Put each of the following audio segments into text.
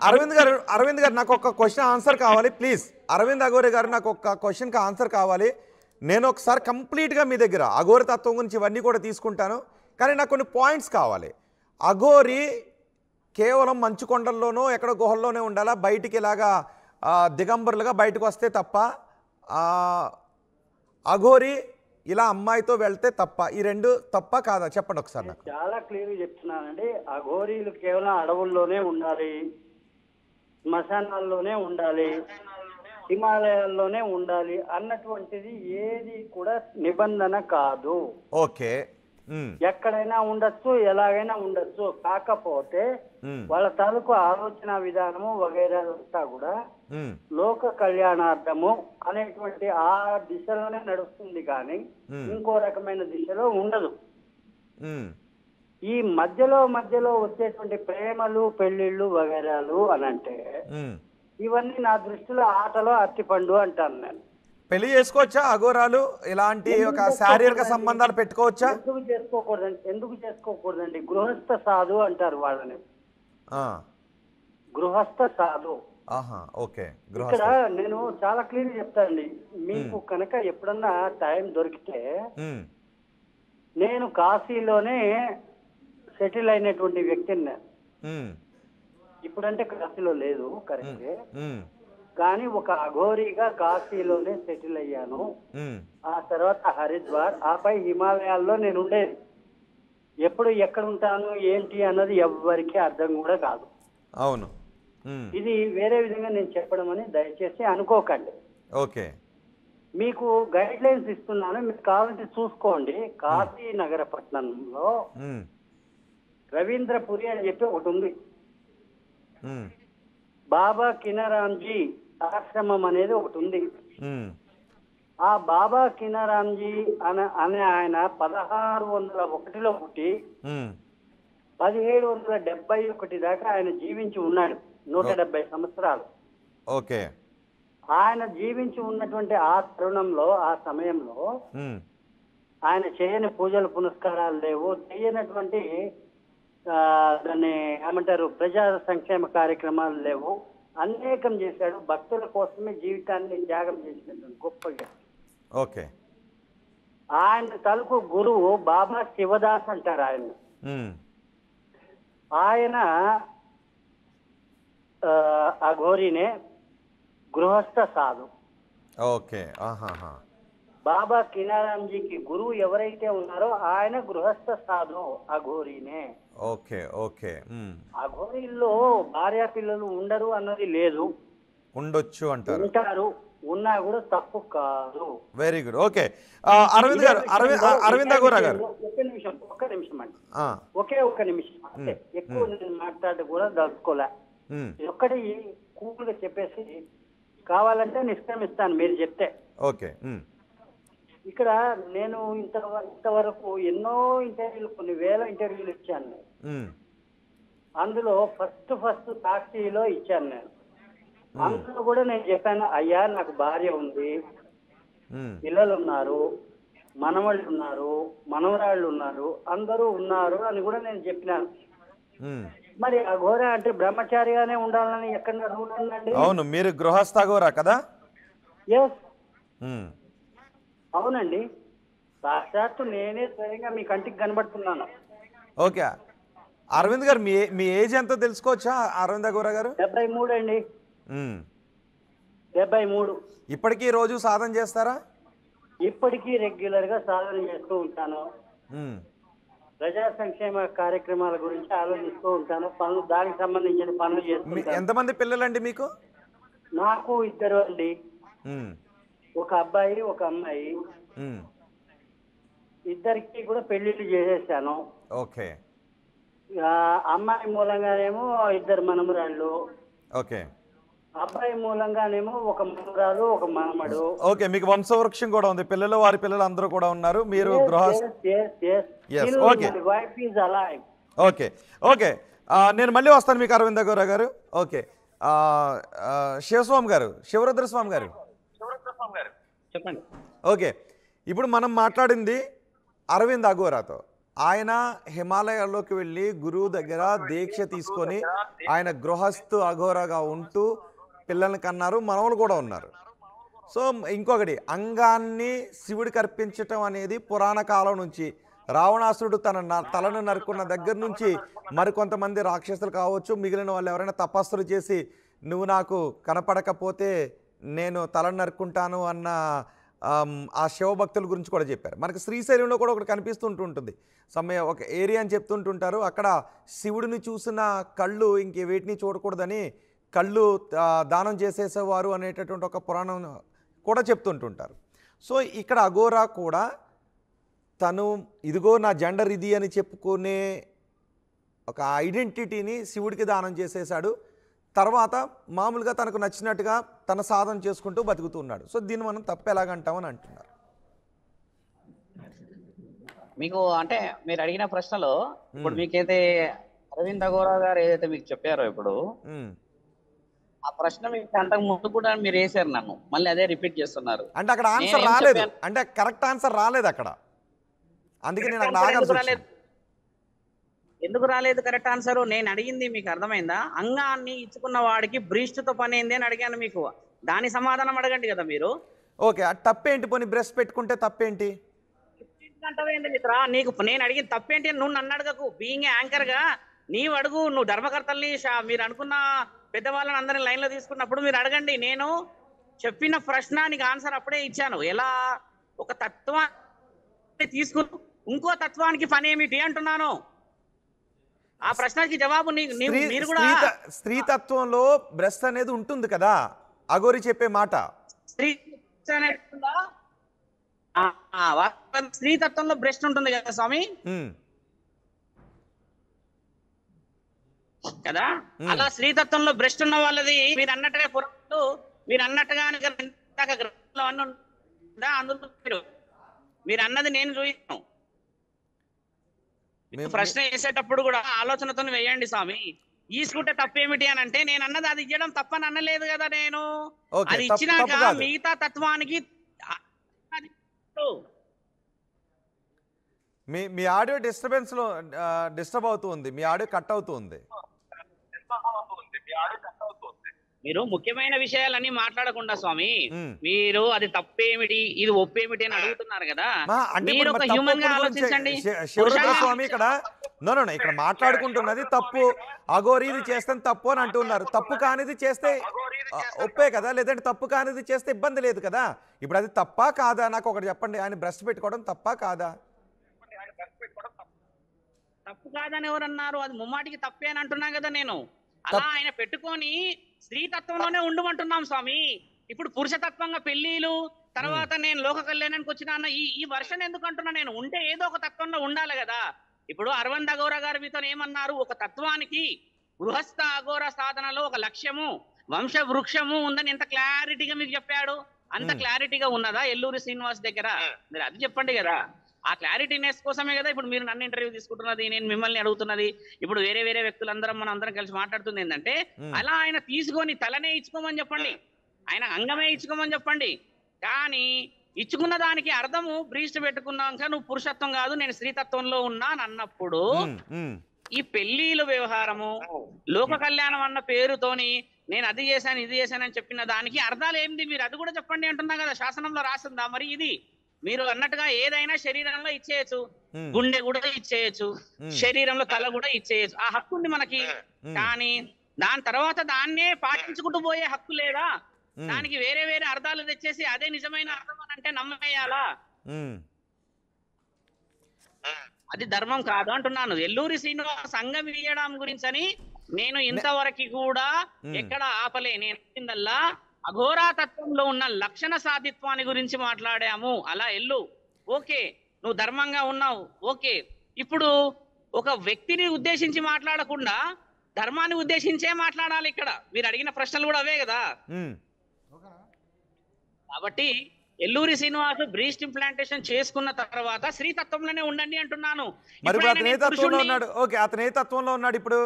అరవింద్ గారు నాకు ఒక క్వశ్చన్ ఆన్సర్ కావాలి ప్లీజ్. అరవింద్ అఘోరి గారు నాకు ఒక క్వశ్చన్కి ఆన్సర్ కావాలి. నేను ఒకసారి కంప్లీట్గా మీ దగ్గర అఘోరి తత్వం గురించి ఇవన్నీ కూడా తీసుకుంటాను, కానీ నాకు కొన్ని పాయింట్స్ కావాలి. అఘోరి కేవలం మంచు కొండల్లోనో ఎక్కడ గుహల్లోనే ఉండాలా, బయటికి ఇలాగా దిగంబరులుగా బయటకు వస్తే తప్ప, అఘోరి ఇలా అమ్మాయితో వెళ్తే తప్ప, ఈ రెండు తప్ప కాదా చెప్పండి ఒకసారి నాకు. చాలా క్లియర్గా చెప్తున్నానండి. అఘోరీలు కేవలం అడవుల్లోనే ఉండాలి, శ్మశానాల్లోనే ఉండాలి, హిమాలయాల్లోనే ఉండాలి అన్నటువంటిది ఏది కూడా నిబంధన కాదు. ఓకే, ఎక్కడైనా ఉండొచ్చు, ఎలాగైనా ఉండొచ్చు. కాకపోతే వాళ్ళ తాలూకు ఆలోచన విధానము వగైరా కూడా లోక కళ్యాణార్థము అనేటువంటి ఆ దిశలోనే నడుస్తుంది, కానీ ఇంకో రకమైన దిశలో ఉండదు. ఈ మధ్యలో వచ్చేటువంటి ప్రేమలు, పెళ్లిళ్ళు వగైరాలు అనంటే ఇవన్నీ నా దృష్టిలో ఆటలో అరటిపండు అంటాను నేను. పెళ్లి చేసుకోవచ్చా అఘోరాలు? ఇలాంటి ఒక శారీరక సంబంధాలు పెట్టుకోవచ్చా? ఎందుకు చేసుకోకూడదండి? గృహస్థ సాధు అంటారు వాళ్ళని, గృహస్థ సాధు. ఓకే, ఇక్కడ నేను చాలా క్లియర్ చెప్తానండి. మీకు కనుక ఎప్పుడన్నా టైం దొరికితే, నేను కాశీలోనే సెటిల్ అయినటువంటి వ్యక్తిని నేను. ఇప్పుడంటే కాశీలో లేదు కరెక్టే, కానీ ఒక అఘోరీగా కాశీలోనే సెటిల్ అయ్యాను. ఆ తర్వాత హరిద్వార్, ఆపై హిమాలయాల్లో నేను ఉండేది. ఎప్పుడు ఎక్కడ ఉంటాను ఏంటి అన్నది ఎవ్వరికీ అర్థం కూడా కాదు. అవును, ఇది వేరే విధంగా నేను చెప్పడం అని దయచేసి అనుకోకండి. ఓకే, మీకు గైడ్ లైన్స్ ఇస్తున్నాను, మీకు కావాలంటే చూసుకోండి. కాశీ నగర పట్టణంలో రవీంద్రపురి అని చెప్పి ఒకటి ఉంది. బాబా కినారాంజీ ఆశ్రమం అనేది ఒకటి ఉంది. ఆ బాబా కినారాంజీ అనే ఆయన 1601లో పుట్టి 1771 దాకా ఆయన జీవించి ఉన్నాడు. 170 సంవత్సరాలు. ఓకే, ఆయన జీవించి ఉన్నటువంటి ఆ తరుణంలో, ఆ సమయంలో ఆయన చేయని పూజలు పునస్కారాలు లేవు, చేయనటువంటి దాన్ని ఏమంటారు ప్రజా సంక్షేమ కార్యక్రమాలు లేవు. అనేకం చేశాడు. భక్తుల కోసమే జీవితాన్ని త్యాగం చేసినటువంటి గొప్పగా. ఓకే, ఆయన తలుపు గురువు బాబా శివదాస్ అంటారు ఆయన. ఆయన అఘోరీనే, గృహస్థ సాధు. ఓకే, బాబా కినారాంజీకి గురువు ఎవరైతే ఉన్నారో ఆయన గృహస్థ సాధు, అఘోరీనే. Okay, okay. అఘోరీల్లో భార్య పిల్లలు ఉండరు అన్నది లేదు, ఉండొచ్చు అంటారు. ఉంటారు, ఉన్నా కూడా తప్పు కాదు. Very good. ఓకే, అరవింద్ గారు, అరవింద్ అఘోరా గారు ఒక్క నిమిషం అండి, ఒక్క నిమిషం అంటే ఎక్కువ నేను మాట్లాడి కూడా దలుచుకోలే. ఒక్కటి కూల్గా చెప్పేసి కావాలంటే నిష్క్రమిస్తాను మీరు చెప్తే. ఓకే, ఇక్కడ నేను ఇంతవరకు ఎన్నో ఇంటర్వ్యూలు, కొన్ని వేల ఇంటర్వ్యూలు ఇచ్చాను. అందులో ఫస్ట్ సాక్షిలో ఇచ్చాను నేను. అందులో కూడా నేను చెప్పాను, అయ్యా నాకు భార్య ఉంది, పిల్లలు ఉన్నారు, మనవాళ్ళు ఉన్నారు, మనవరాళ్ళు ఉన్నారు, అందరూ ఉన్నారు అని కూడా నేను చెప్పినాను. మరి అఘోర అంటే బ్రహ్మచారిగానే ఉండాలని ఎక్కడ రూల్ ఉందండి? అవును, మీరు గృహస్థ అఘోరా కదా? ఎస్, అవునండి. సాక్షాత్తు నేనే స్వయంగా మీ కంటికి కనబడుతున్నాను. ఓకే, అరవింద్ గారు మీ ఏజ్ ఎంతో తెలుసుకోవచ్చా? అరవింద్ అఘోరా గారు 73 అండి. 73. ఇప్పటికీ రోజు సాధన చేస్తారా? ఇప్పటికీ రెగ్యులర్ గా సాధన చేస్తూ ఉంటాను. ప్రజా సంక్షేమ కార్యక్రమాల గురించి ఆలోచిస్తూ ఉంటాను. పనులు, దానికి సంబంధించిన పనులు చేస్తుంటాను. ఎంతమంది పిల్లలండి మీకు? నాకు 2 అండి, ఒక అబ్బాయి, ఒక అమ్మాయి. ఇద్దరికి కూడా పెళ్లిళ్ళు చేసేసాను. ఓకే, అమ్మాయి మూలంగానేమో 2 మనమరాళ్ళు. ఓకే, అబ్బాయి మూలంగానేమో ఒక మనమరాలు, ఒక మనమడు. ఓకే, మీకు వంశవృక్షం కూడా ఉంది, పిల్లలు, వారి పిల్లలు అందరూ కూడా ఉన్నారు. మీరు ఓకే, ఓకే, నేను మళ్ళీ వస్తాను మీకు అరవింద్ అఘోరా గారు. ఓకే, శివస్వామి గారు, శివరుద్రస్వామి గారు చెప్పండి. ఓకే, ఇప్పుడు మనం మాట్లాడింది అరవింద్ అఘోరాతో. ఆయన హిమాలయాల్లోకి వెళ్ళి గురువు దగ్గర దీక్ష తీసుకొని ఆయన గృహస్థు అఘోరగా ఉంటూ పిల్లల్ని కన్నారు, మనవలు కూడా ఉన్నారు. సో ఇంకొకటి, అంగాన్ని శివుడికి అర్పించటం అనేది పురాణ కాలం నుంచి, రావణాసురుడు తన తలను నరుకున్న దగ్గర నుంచి మరికొంతమంది రాక్షసులు కావచ్చు, మిగిలిన వాళ్ళు ఎవరైనా తపస్సులు చేసి నువ్వు నాకు కనపడకపోతే నేను తలను నరుక్కుంటాను అన్న ఆ శివభక్తుల గురించి కూడా చెప్పారు. మనకి శ్రీశైలంలో కూడా ఒకటి కనిపిస్తుంటుంటుంది, ఒక ఏరియా అని చెప్తుంటుంటారు. అక్కడ శివుడిని చూసిన కళ్ళు ఇంకే వేటిని చూడకూడదని కళ్ళు దానం చేసేసేవారు అనేటటువంటి ఒక పురాణం కూడా చెప్తుంటుంటారు. సో ఇక్కడ అఘోరా కూడా తను ఇదిగో నా జెండర్ ఇది అని చెప్పుకునే ఒక ఐడెంటిటీని శివుడికి దానం చేసేసాడు. తర్వాత మామూలుగా తనకు నచ్చినట్టుగా తన సాధన చేసుకుంటూ బతుకుతున్నాడు. సో దీన్ని మనం తప్పు ఎలాగంటామని అంటున్నారు. మీకు అంటే మీరు అడిగిన ప్రశ్నలో ఇప్పుడు మీకైతే అరవింద్ అఘోరా గారు ఏదైతే మీకు చెప్పారో ఇప్పుడు ఆ ప్రశ్న మీకు అంతకు ముందు కూడా మీరు వేసారు, నన్ను మళ్ళీ అదే రిపీట్ చేస్తున్నారు. అంటే అక్కడ ఆన్సర్ రాలేదు, అంటే కరెక్ట్ ఆన్సర్ రాలేదు అక్కడ, అందుకే నేను అక్కడ ఆగాల్సి వచ్చింది. ఎందుకు రాలేదు కరెక్ట్ ఆన్సర్? నేను అడిగింది మీకు అర్థమైందా? అంగాన్ని ఇచ్చుకున్న వాడికి బ్రీస్ట్తో పని ఏంది అని అడిగాను మీకు, దాని సమాధానం అడగండి కదా మీరు. ఓకే, తప్పేంటి? పోనీ బ్రెస్ట్ పెట్టుకుంటే తప్పేంటి అంటవేంది మిత్రా? నీకు నేను అడిగిన తప్పేంటి? నువ్వు నన్ను అడగకు. బీయింగ్ యాంకర్ గా నీవు అడుగు. నువ్వు ధర్మకర్తల్ని మీరు అనుకున్న పెద్దవాళ్ళని అందరిని లైన్ లో తీసుకున్నప్పుడు మీరు అడగండి. నేను చెప్పిన ప్రశ్న నీకు ఆన్సర్ అప్పుడే ఇచ్చాను. ఎలా ఒక తత్వాన్ని తీసుకుని ఇంకో తత్వానికి పని ఏమిటి అంటున్నాను. ఆ ప్రశ్నకి జవాబు మీరు కూడా. స్త్రీతత్వంలో బ్రెస్ట్ అనేది ఉంటుంది కదా, అఘోరి చెప్పే మాట. స్త్రీతత్వంలో బ్రెస్ట్ ఉంటుంది కదా స్వామి, కదా? అలా స్త్రీతత్వంలో బ్రెస్ట్ ఉన్న వాళ్ళది మీరు అన్నట్టుగా పురాణాలు మీరు అన్నట్టుగా అందులో మీరు అన్నది నేను చూసాను. ప్రశ్న వేసేటప్పుడు కూడా ఆలోచనతో వేయండి స్వామి. ఈసుకుంటే తప్పేమిటి అని అంటే నేను అన్నది అది ఇవ్వడం తప్పని అనలేదు కదా. నేను అది ఇచ్చినాక మిగతా తత్వానికి మీ ఆడియో డిస్టర్బ్ అవుతుంది, మీ ఆడియో కట్ అవుతుంది. మీరు ముఖ్యమైన విషయాలన్నీ మాట్లాడకుండా స్వామి, మీరు అది తప్పేమిటి ఇది ఒప్పేమిటి అని అడుగుతున్నారు కదా. మీరు ఒక హ్యూమన్ గా ఆలోచించండి. శివరుద్ర స్వామి ఇక్కడ ఇక్కడ మాట్లాడుకుంటున్నది తప్పు, అఘోరి ఇది చేస్తే తప్పు అని అంటున్నారు. తప్పు కానిది చేస్తే ఒప్పే కదా, లేదంటే తప్పు కానిది చేస్తే ఇబ్బంది లేదు కదా. ఇప్పుడు అది తప్పా కాదా నాకు ఒకటి చెప్పండి. ఆయన బ్రెస్ట్ పెట్టుకోవడం తప్పా కాదా? తప్పు కాదని ఎవరన్నారు? అది ముమ్మాటికి తప్పే అని అంటున్నా కదా నేను. అలా ఆయన పెట్టుకొని స్త్రీతత్వంలోనే ఉండమంటున్నాం స్వామి. ఇప్పుడు పురుషతత్వంగా పెళ్లిలు తర్వాత నేను లోక కళ్యాణానికి వచ్చిన అన్న ఈ వర్షన్ ఎందుకు అంటున్నా నేను? ఉంటే ఏదో ఒక తత్వంలో ఉండాలి కదా. ఇప్పుడు అరవింద్ అఘోరా గారు మీతో ఏమన్నారు? ఒక తత్వానికి గృహస్థ అఘోర సాధనలో ఒక లక్ష్యము వంశ వృక్షము ఉందని ఎంత క్లారిటీగా మీకు చెప్పాడు. అంత క్లారిటీగా ఉన్నదా ఎల్లూరి శ్రీనివాస్ దగ్గర? మీరు అది చెప్పండి కదా. ఆ క్లారిటీనెస్ కోసమే కదా ఇప్పుడు మీరు నన్ను ఇంటర్వ్యూ తీసుకుంటున్నది, నేను మిమ్మల్ని అడుగుతున్నది. ఇప్పుడు వేరే వేరే వ్యక్తులందరం మనం అందరం కలిసి మాట్లాడుతుంది ఏంటంటే, అలా ఆయన తీసుకొని తలనే ఇచ్చుకోమని చెప్పండి, ఆయన అంగమే ఇచ్చుకోమని చెప్పండి. కానీ ఇచ్చుకున్న దానికి అర్థము బ్రీస్ట్ పెట్టుకున్నాక నువ్వు పురుషత్వం కాదు నేను స్త్రీతత్వంలో ఉన్నాను అన్నప్పుడు ఈ పెళ్లిల వ్యవహారము లోక కళ్యాణం అన్న పేరుతోని నేను అది చేశాను ఇది చేశానని చెప్పిన దానికి అర్థాలు ఏంది? మీరు అది కూడా చెప్పండి అంటున్నా కదా. శాసనంలో రాసిందా మరి? ఇది మీరు అన్నట్టుగా ఏదైనా శరీరంలో ఇచ్చేయచ్చు, గుండె కూడా ఇచ్చేయచ్చు, శరీరంలో తల కూడా ఇచ్చేయచ్చు. ఆ హక్కు ఉంది మనకి. కానీ దాని తర్వాత దాన్నే పాటించుకుంటూ పోయే హక్కు లేదా? దానికి వేరే వేరే అర్థాలు తెచ్చేసి అదే నిజమైన అర్థం అని అంటే నమ్మేయాలా? అది ధర్మం కాదు అంటున్నాను. ఎల్లూరి శ్రీనివాస్ సంఘం ఇయ్యడం గురించి అని నేను ఇంతవరకు కూడా ఎక్కడ ఆపలే. నేను అఘోరా తత్వంలో ఉన్న లక్షణ సాధిత్వాన్ని గురించి మాట్లాడాము. అలా ఎల్లు ఓకే, నువ్వు ధర్మంగా ఉన్నావు ఓకే. ఇప్పుడు ఒక వ్యక్తిని ఉద్దేశించి మాట్లాడకుండా ధర్మాన్ని ఉద్దేశించే మాట్లాడాలి. ఇక్కడ మీరు అడిగిన ప్రశ్నలు కూడా అవే కదా. కాబట్టి ఎల్లూరి శ్రీనివాస్ బ్రీస్ట్ ఇంప్లాంటేషన్ చేసుకున్న తర్వాత శ్రీతత్వంలోనే ఉండండి అంటున్నాను. అతను ఏ తత్వంలో ఉన్నాడు? ఇప్పుడు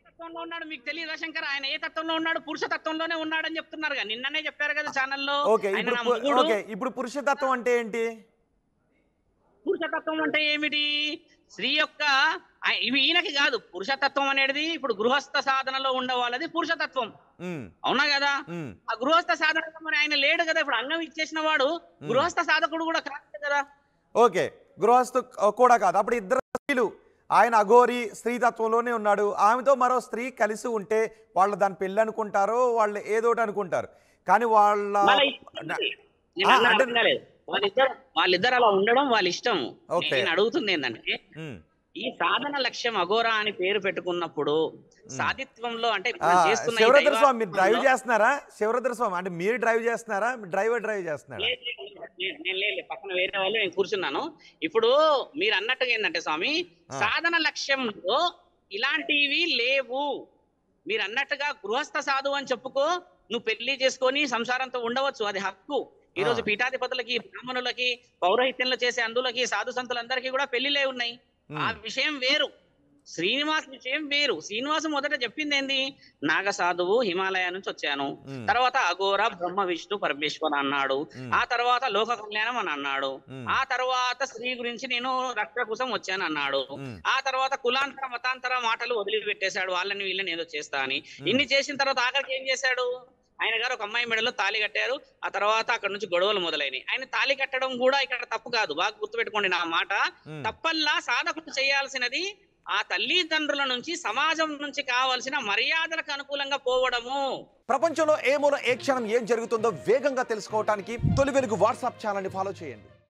తత్వంలో ఉన్నాడు. మీకు తెలియదా శంకర్? ఆయన ఏ తత్వంలో ఉన్నాడు? పురుష తత్వంలోనే ఉన్నాడని చెప్తున్నారు కదా, నిన్ననే చెప్పారు కదా ఛానల్లో. ఇప్పుడు పురుషతత్వం అంటే ఏంటి? పురుషతత్వం అంటే ఏమిటి? స్త్రీ యొక్క ఇవి ఈయనకి కాదు. పురుషతత్వం అనేది ఇప్పుడు గృహస్థ సాధనలో ఉండే వాళ్ళది పురుషతత్వం, అవునా కదా? ఆ గృహస్థ సాధనలో మరి ఆయన లేడు కదా, ఇప్పుడు అంగం ఇచ్చేసిన వాడు గృహస్థ సాధకుడు కూడా కాదు కదా. ఓకే, గృహస్థు కూడా కాదు. అప్పుడు ఇద్దరు స్త్రీలు, ఆయన అఘోరి స్త్రీతత్వంలోనే ఉన్నాడు, ఆమెతో మరో స్త్రీ కలిసి ఉంటే వాళ్ళు దాని పెళ్ళి అనుకుంటారో వాళ్ళు ఏదోటి అనుకుంటారు. కానీ వాళ్ళిద్దరు అలా ఉండడం వాళ్ళ ఇష్టం. నేను అడుగుతుంది ఏంటంటే, ఈ సాధన లక్ష్యం అఘోరా అని పేరు పెట్టుకున్నప్పుడు సాధిత్వంలో అంటే శివరుద్ర స్వామి మీరు డ్రైవ్ చేస్తున్నారా? శివరుద్ర స్వామి అంటే మీరు డ్రైవ్ చేస్తున్నారా? డ్రైవర్ డ్రైవ్ చేస్తున్నారా? నేను లేదు, పక్కన వేరే వాళ్ళు నేను కూర్చున్నాను. ఇప్పుడు మీరు అన్నట్టుగా ఏంటంటే స్వామి, సాధన లక్ష్యంలో ఇలాంటివి లేవు. మీరు అన్నట్టుగా గృహస్థ సాధువు అని చెప్పుకో, నువ్వు పెళ్లి చేసుకొని సంసారంతో ఉండవచ్చు, అది హక్కు. ఈ రోజు పీఠాధిపతులకి, బ్రాహ్మణులకి, పౌరహిత్యంలో చేసే అందులకి, సాధు సంతులందరికీ కూడా పెళ్లిలే ఉన్నాయి. ఆ విషయం వేరు. శ్రీనివాస్ విషయం వేరు. శ్రీనివాసు మొదట చెప్పింది ఏంది? నాగ సాధువు, హిమాలయ నుంచి వచ్చాను, తర్వాత అఘోర, బ్రహ్మ, విష్ణు, పరమేశ్వర అన్నాడు, ఆ తర్వాత లోక కళ్యాణం అని అన్నాడు, ఆ తర్వాత స్త్రీ గురించి నేను రక్షణ కోసం వచ్చాను అన్నాడు, ఆ తర్వాత కులాంతర మతాంతర మాటలు వదిలిపెట్టేశాడు, వాళ్ళని వీళ్ళని ఏదో చేస్తా అని. ఇన్ని చేసిన తర్వాత ఆఖరికి ఏం చేశాడు? ఆయన గారు ఒక అమ్మాయి మెడలో తాళి కట్టారు. ఆ తర్వాత అక్కడ నుంచి గొడవలు మొదలైనవి. ఆయన తాళి కట్టడం కూడా ఇక్కడ తప్పు కాదు, బాగా గుర్తుపెట్టుకోండి నా మాట. తప్పల్లా సాధకుడు చేయాల్సినది ఆ తల్లిదండ్రుల నుంచి, సమాజం నుంచి కావాల్సిన మర్యాదలకు అనుకూలంగా పోవడము. ప్రపంచంలో ఏ మూల ఏ క్షణం ఏం జరుగుతుందో వేగంగా తెలుసుకోవడానికి తొలి వెలుగు వాట్సాప్ ఛానల్ని ఫాలో చేయండి.